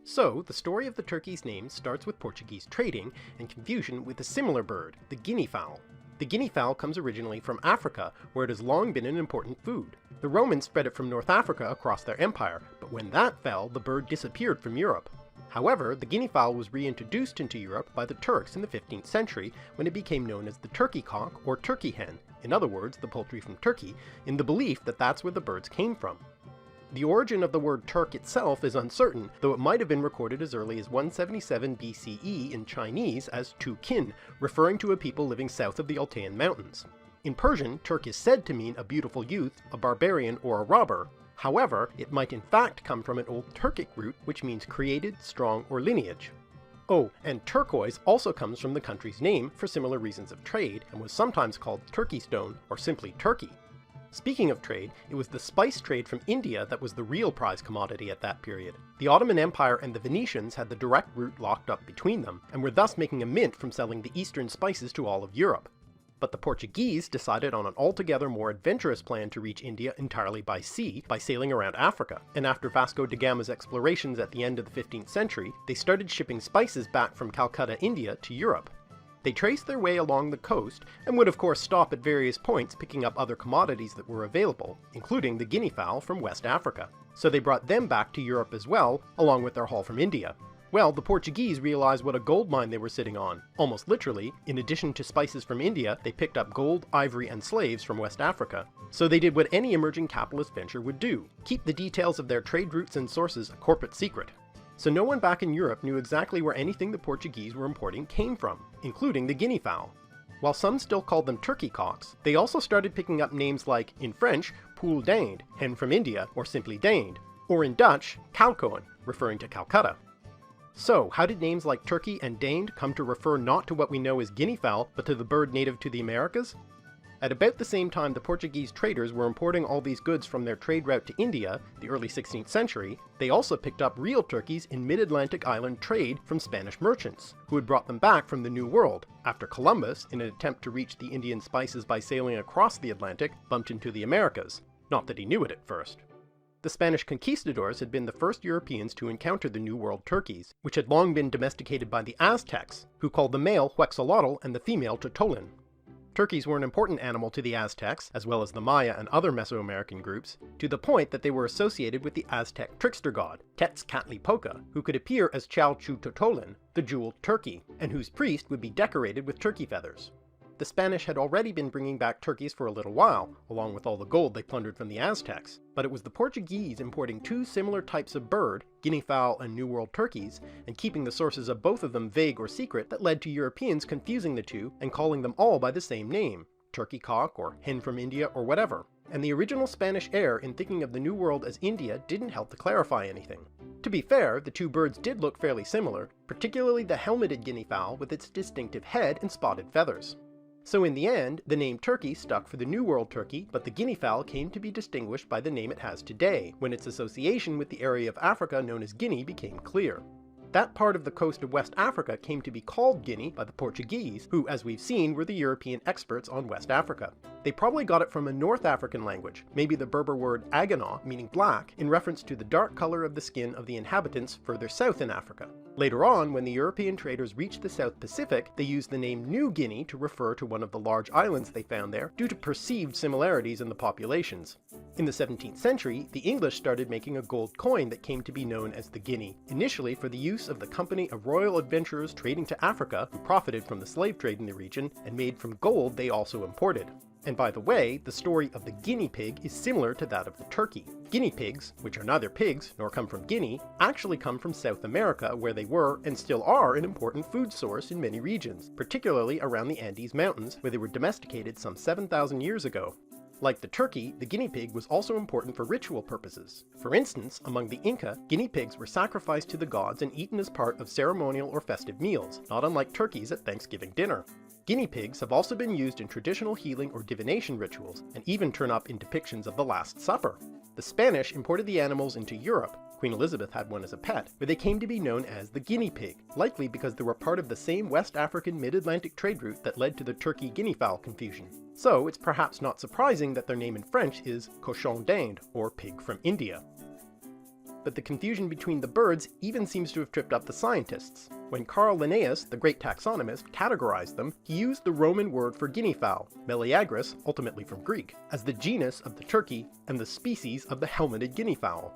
So, the story of the turkey's name starts with Portuguese trading and confusion with a similar bird, the guinea fowl. The guinea fowl comes originally from Africa, where it has long been an important food. The Romans spread it from North Africa across their empire, but when that fell, the bird disappeared from Europe. However, the guinea fowl was reintroduced into Europe by the Turks in the 15th century when it became known as the turkey cock or turkey hen, in other words, the poultry from Turkey, in the belief that that's where the birds came from. The origin of the word Turk itself is uncertain, though it might have been recorded as early as 177 BCE in Chinese as Tu Kin, referring to a people living south of the Altayan Mountains. In Persian, Turk is said to mean a beautiful youth, a barbarian, or a robber. However, it might in fact come from an old Turkic root which means created, strong, or lineage. Oh, and turquoise also comes from the country's name for similar reasons of trade, and was sometimes called Turkey stone or simply Turkey. Speaking of trade, it was the spice trade from India that was the real prize commodity at that period. The Ottoman Empire and the Venetians had the direct route locked up between them, and were thus making a mint from selling the eastern spices to all of Europe. But the Portuguese decided on an altogether more adventurous plan to reach India entirely by sea, by sailing around Africa, and after Vasco da Gama's explorations at the end of the 15th century, they started shipping spices back from Calcutta, India to Europe. They traced their way along the coast, and would of course stop at various points picking up other commodities that were available, including the guinea fowl from West Africa. So they brought them back to Europe as well, along with their haul from India. Well, the Portuguese realized what a gold mine they were sitting on. Almost literally, in addition to spices from India, they picked up gold, ivory, and slaves from West Africa. So they did what any emerging capitalist venture would do: keep the details of their trade routes and sources a corporate secret. So no one back in Europe knew exactly where anything the Portuguese were importing came from, including the guinea fowl. While some still called them turkey cocks, they also started picking up names like, in French, poule d'Inde, hen from India, or simply Dinde, or in Dutch, kalkoen, referring to Calcutta. So, how did names like turkey and Dinde come to refer not to what we know as guinea fowl, but to the bird native to the Americas? At about the same time the Portuguese traders were importing all these goods from their trade route to India, the early 16th century, they also picked up real turkeys in mid-Atlantic island trade from Spanish merchants, who had brought them back from the New World, after Columbus, in an attempt to reach the Indian spices by sailing across the Atlantic, bumped into the Americas. Not that he knew it at first. The Spanish conquistadors had been the first Europeans to encounter the New World turkeys, which had long been domesticated by the Aztecs, who called the male Huexolotl and the female Totolin. Turkeys were an important animal to the Aztecs, as well as the Maya and other Mesoamerican groups, to the point that they were associated with the Aztec trickster god, Tezcatlipoca, who could appear as Chalchutotolin, the jeweled turkey, and whose priest would be decorated with turkey feathers. The Spanish had already been bringing back turkeys for a little while, along with all the gold they plundered from the Aztecs, but it was the Portuguese importing two similar types of bird, guinea fowl and New World turkeys, and keeping the sources of both of them vague or secret that led to Europeans confusing the two and calling them all by the same name, turkey cock or hen from India or whatever. And the original Spanish error in thinking of the New World as India didn't help to clarify anything. To be fair, the two birds did look fairly similar, particularly the helmeted guinea fowl with its distinctive head and spotted feathers. So in the end, the name turkey stuck for the New World turkey, but the guinea fowl came to be distinguished by the name it has today, when its association with the area of Africa known as Guinea became clear. That part of the coast of West Africa came to be called Guinea by the Portuguese, who, as we've seen, were the European experts on West Africa. They probably got it from a North African language, maybe the Berber word agana, meaning black, in reference to the dark color of the skin of the inhabitants further south in Africa. Later on, when the European traders reached the South Pacific, they used the name New Guinea to refer to one of the large islands they found there, due to perceived similarities in the populations. In the 17th century, the English started making a gold coin that came to be known as the guinea, initially for the use of the Company of Royal Adventurers trading to Africa, who profited from the slave trade in the region, and made from gold they also imported. And by the way, the story of the guinea pig is similar to that of the turkey. Guinea pigs, which are neither pigs nor come from Guinea, actually come from South America, where they were and still are an important food source in many regions, particularly around the Andes Mountains, where they were domesticated some 7,000 years ago. Like the turkey, the guinea pig was also important for ritual purposes. For instance, among the Inca, guinea pigs were sacrificed to the gods and eaten as part of ceremonial or festive meals, not unlike turkeys at Thanksgiving dinner. Guinea pigs have also been used in traditional healing or divination rituals, and even turn up in depictions of the Last Supper. The Spanish imported the animals into Europe. Queen Elizabeth had one as a pet, where they came to be known as the guinea pig, likely because they were part of the same West African mid-Atlantic trade route that led to the turkey-guinea fowl confusion. So it's perhaps not surprising that their name in French is cochon d'Inde, or pig from India. but the confusion between the birds even seems to have tripped up the scientists. When Carl Linnaeus, the great taxonomist, categorized them, he used the Roman word for guinea fowl, Meleagris, ultimately from Greek, as the genus of the turkey and the species of the helmeted guinea fowl.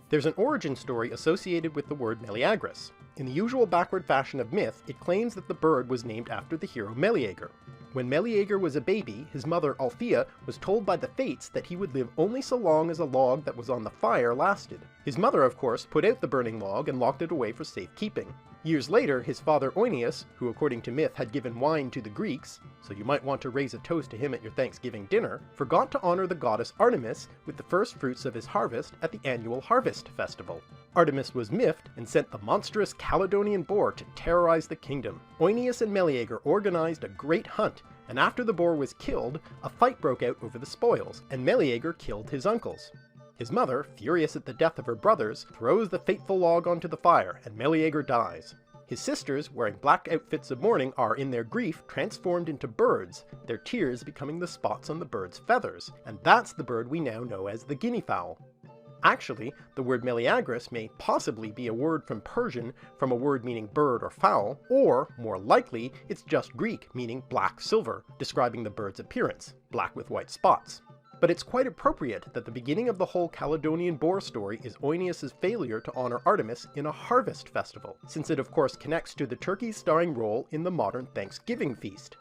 There's an origin story associated with the word Meleagris. In the usual backward fashion of myth, it claims that the bird was named after the hero Meleager. When Meleager was a baby, his mother Althea was told by the fates that he would live only so long as a log that was on the fire lasted. His mother, of course, put out the burning log and locked it away for safekeeping. Years later, his father Oeneus, who according to myth had given wine to the Greeks, so you might want to raise a toast to him at your Thanksgiving dinner, forgot to honor the goddess Artemis with the first fruits of his harvest at the annual harvest festival. Artemis was miffed and sent the monstrous Caledonian boar to terrorize the kingdom. Oeneus and Meleager organized a great hunt, and after the boar was killed, a fight broke out over the spoils, and Meleager killed his uncles. His mother, furious at the death of her brothers, throws the fateful log onto the fire, and Meleager dies. His sisters, wearing black outfits of mourning, are, in their grief, transformed into birds, their tears becoming the spots on the bird's feathers, and that's the bird we now know as the guinea fowl. Actually, the word Meleagris may possibly be a word from Persian from a word meaning bird or fowl, or, more likely, it's just Greek meaning black-silver, describing the bird's appearance, black with white spots. But it's quite appropriate that the beginning of the whole Caledonian boar story is Oeneus' failure to honor Artemis in a harvest festival, since it of course connects to the turkey's starring role in the modern Thanksgiving feast.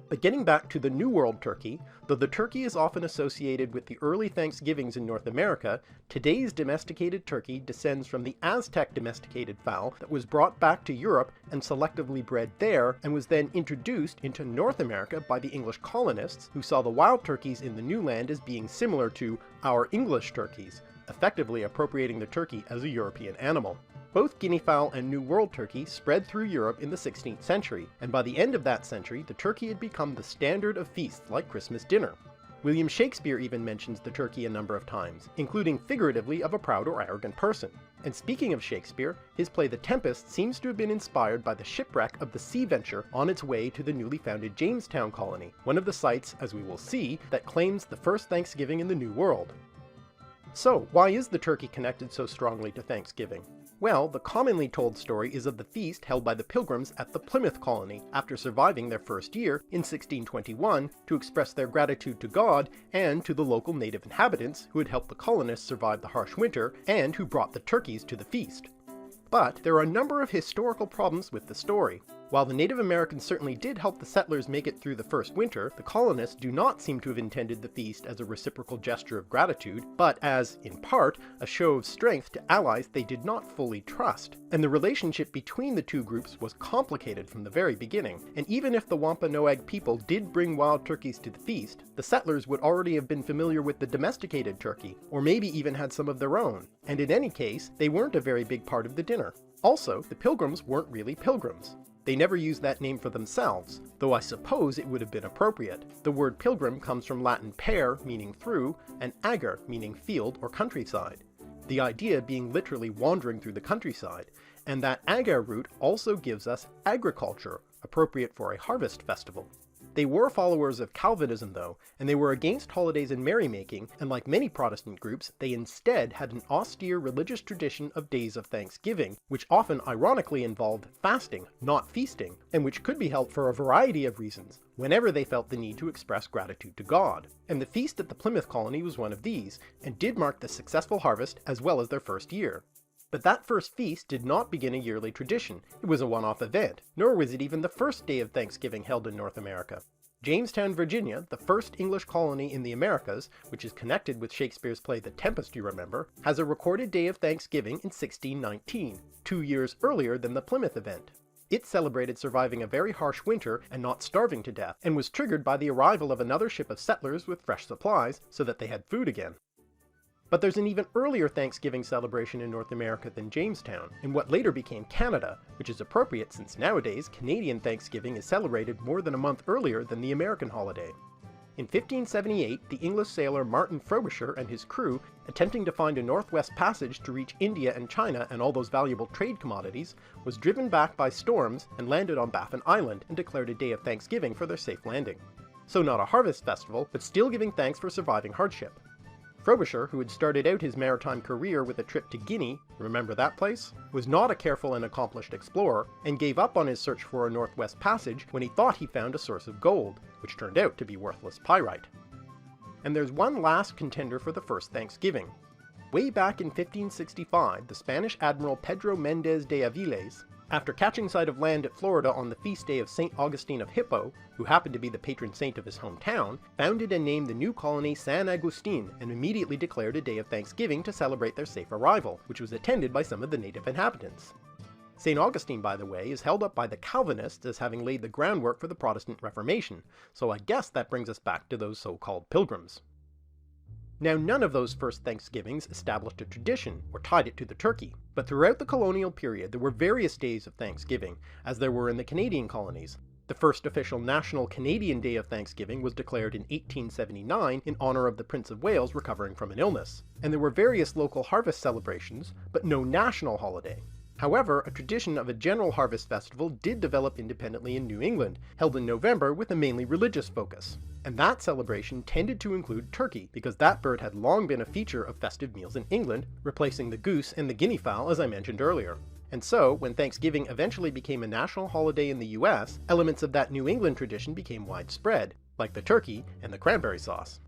But getting back to the New World turkey, though the turkey is often associated with the early Thanksgivings in North America, today's domesticated turkey descends from the Aztec domesticated fowl that was brought back to Europe and selectively bred there, and was then introduced into North America by the English colonists, who saw the wild turkeys in the new land as being similar to our English turkeys, effectively appropriating the turkey as a European animal. Both guinea fowl and New World turkey spread through Europe in the 16th century, and by the end of that century the turkey had become the standard of feasts like Christmas dinner. William Shakespeare even mentions the turkey a number of times, including figuratively of a proud or arrogant person. And speaking of Shakespeare, his play The Tempest seems to have been inspired by the shipwreck of the Sea Venture on its way to the newly founded Jamestown colony, one of the sites, as we will see, that claims the first Thanksgiving in the New World. So, why is the turkey connected so strongly to Thanksgiving? Well, the commonly told story is of the feast held by the Pilgrims at the Plymouth colony after surviving their first year in 1621 to express their gratitude to God and to the local native inhabitants who had helped the colonists survive the harsh winter and who brought the turkeys to the feast. But there are a number of historical problems with the story. While the Native Americans certainly did help the settlers make it through the first winter, the colonists do not seem to have intended the feast as a reciprocal gesture of gratitude, but as, in part, a show of strength to allies they did not fully trust. And the relationship between the two groups was complicated from the very beginning, and even if the Wampanoag people did bring wild turkeys to the feast, the settlers would already have been familiar with the domesticated turkey, or maybe even had some of their own, and in any case, they weren't a very big part of the dinner. Also, the Pilgrims weren't really pilgrims. They never used that name for themselves, though I suppose it would have been appropriate. The word pilgrim comes from Latin per, meaning through, and ager, meaning field or countryside. The idea being literally wandering through the countryside, and that ager root also gives us agriculture, appropriate for a harvest festival. They were followers of Calvinism though, and they were against holidays and merrymaking, and like many Protestant groups, they instead had an austere religious tradition of days of Thanksgiving, which often ironically involved fasting, not feasting, and which could be held for a variety of reasons, whenever they felt the need to express gratitude to God. And the feast at the Plymouth colony was one of these, and did mark the successful harvest as well as their first year. But that first feast did not begin a yearly tradition. It was a one-off event, nor was it even the first day of Thanksgiving held in North America. Jamestown, Virginia, the first English colony in the Americas, which is connected with Shakespeare's play The Tempest, you remember, has a recorded day of Thanksgiving in 1619, 2 years earlier than the Plymouth event. It celebrated surviving a very harsh winter and not starving to death, and was triggered by the arrival of another ship of settlers with fresh supplies, so that they had food again. But there's an even earlier Thanksgiving celebration in North America than Jamestown, in what later became Canada, which is appropriate since nowadays Canadian Thanksgiving is celebrated more than a month earlier than the American holiday. In 1578, the English sailor Martin Frobisher and his crew, attempting to find a northwest passage to reach India and China and all those valuable trade commodities, was driven back by storms and landed on Baffin Island and declared a day of Thanksgiving for their safe landing. So not a harvest festival, but still giving thanks for surviving hardship. Frobisher, who had started out his maritime career with a trip to Guinea, remember that place, was not a careful and accomplished explorer, and gave up on his search for a northwest passage when he thought he found a source of gold, which turned out to be worthless pyrite. And there's one last contender for the first Thanksgiving. Way back in 1565, the Spanish admiral Pedro Méndez de Avilés, after catching sight of land at Florida on the feast day of St. Augustine of Hippo, who happened to be the patron saint of his hometown, founded and named the new colony San Agustin and immediately declared a day of Thanksgiving to celebrate their safe arrival, which was attended by some of the native inhabitants. St. Augustine, by the way, is held up by the Calvinists as having laid the groundwork for the Protestant Reformation, so I guess that brings us back to those so-called pilgrims. Now, none of those first Thanksgivings established a tradition or tied it to the turkey, but throughout the colonial period there were various days of Thanksgiving, as there were in the Canadian colonies. The first official National Canadian Day of Thanksgiving was declared in 1879 in honor of the Prince of Wales recovering from an illness, and there were various local harvest celebrations, but no national holiday. However, a tradition of a general harvest festival did develop independently in New England, held in November with a mainly religious focus. And that celebration tended to include turkey, because that bird had long been a feature of festive meals in England, replacing the goose and the guinea fowl as I mentioned earlier. And so, when Thanksgiving eventually became a national holiday in the US, elements of that New England tradition became widespread, like the turkey and the cranberry sauce.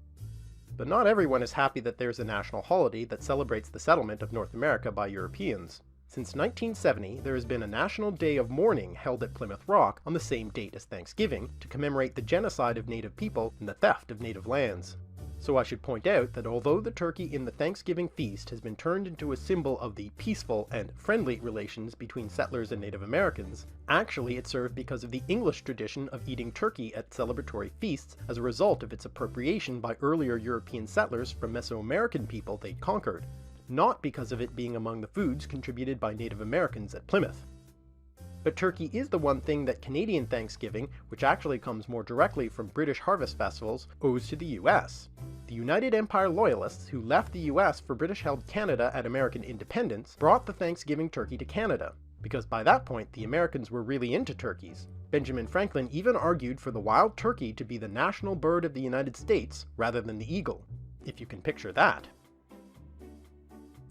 But not everyone is happy that there's a national holiday that celebrates the settlement of North America by Europeans. Since 1970, there has been a National Day of Mourning held at Plymouth Rock on the same date as Thanksgiving to commemorate the genocide of native people and the theft of native lands. So I should point out that although the turkey in the Thanksgiving feast has been turned into a symbol of the peaceful and friendly relations between settlers and Native Americans, actually it served because of the English tradition of eating turkey at celebratory feasts as a result of its appropriation by earlier European settlers from Mesoamerican people they'd conquered, not because of it being among the foods contributed by Native Americans at Plymouth. But turkey is the one thing that Canadian Thanksgiving, which actually comes more directly from British harvest festivals, owes to the US. The United Empire Loyalists, who left the US for British-held Canada at American independence, brought the Thanksgiving turkey to Canada, because by that point the Americans were really into turkeys. Benjamin Franklin even argued for the wild turkey to be the national bird of the United States rather than the eagle, if you can picture that.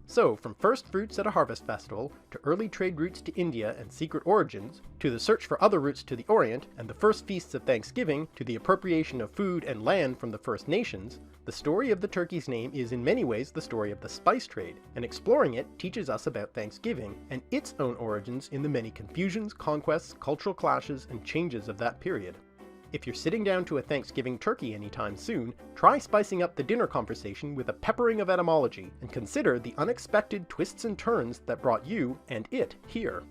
So, from first fruits at a harvest festival, to early trade routes to India and secret origins, to the search for other routes to the Orient, and the first feasts of Thanksgiving, to the appropriation of food and land from the First Nations, the story of the turkey's name is in many ways the story of the spice trade, and exploring it teaches us about Thanksgiving and its own origins in the many confusions, conquests, cultural clashes, and changes of that period. If you're sitting down to a Thanksgiving turkey anytime soon, try spicing up the dinner conversation with a peppering of etymology, and consider the unexpected twists and turns that brought you and it here.